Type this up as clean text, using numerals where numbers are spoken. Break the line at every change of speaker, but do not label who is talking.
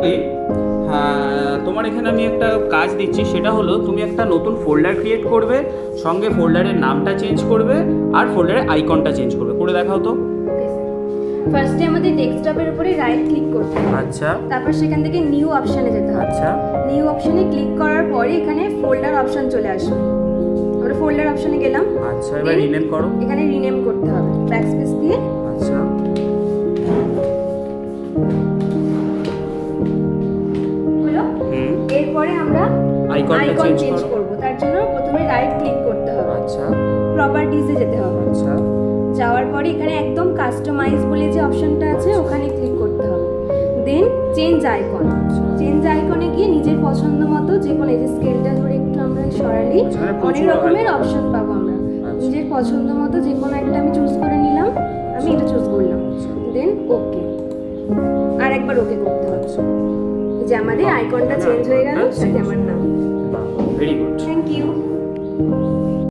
ওকে, হ্যাঁ তোমার এখানে আমি একটা কাজ দিচ্ছি, সেটা হলো তুমি একটা নতুন ফোল্ডার ক্রিয়েট করবে, সঙ্গে ফোল্ডারের নামটা চেঞ্জ করবে আর ফোল্ডারের আইকনটা চেঞ্জ করবে। করে দেখাও তো।
ফার্স্টে আমাদের ডেস্কটপের উপরে রাইট ক্লিক করতে হবে।
আচ্ছা,
তারপর সেখান থেকে নিউ অপশনে যেতে হবে।
আচ্ছা,
নিউ অপশনে ক্লিক করার পরে এখানে ফোল্ডার অপশন চলে আসবে। আমরা ফোল্ডার অপশনে গেলাম।
আচ্ছা, এবার রিনেম করো।
এখানে রিনেম করতে হবে ব্যাকস্পেস দিয়ে।
আচ্ছা,
হলো। এরপরে আমরা
আইকনটা
চেঞ্জ করব। তার জন্য প্রথমে রাইট ক্লিক করতে হবে।
আচ্ছা,
প্রপার্টিজে যেতে হবে।
আচ্ছা,
যাওয়ার পরে এখানে একদম কাস্টমাইজ বলে যে অপশনটা আছে ওখানে ক্লিক করতে হবে। দেন চেঞ্জ আইকন। চেঞ্জ আইকনে গিয়ে নিজের পছন্দ মতো যে কোনো, এই যে স্কেলটা ধরে একটু আমরা সরালি অনেক রকমের অপশন পাবো আমরা। নিজের পছন্দ মতো যে কোনো একটা আমি চুজ করে নিলাম। আমি এটা চুজ করলাম। দেন ওকে, আর একবার ওকে করতে হবে। এই যে আমাদের আইকনটা চেঞ্জ হয়ে গেল, সাথে আমার নাম।
Very good.
Thank you.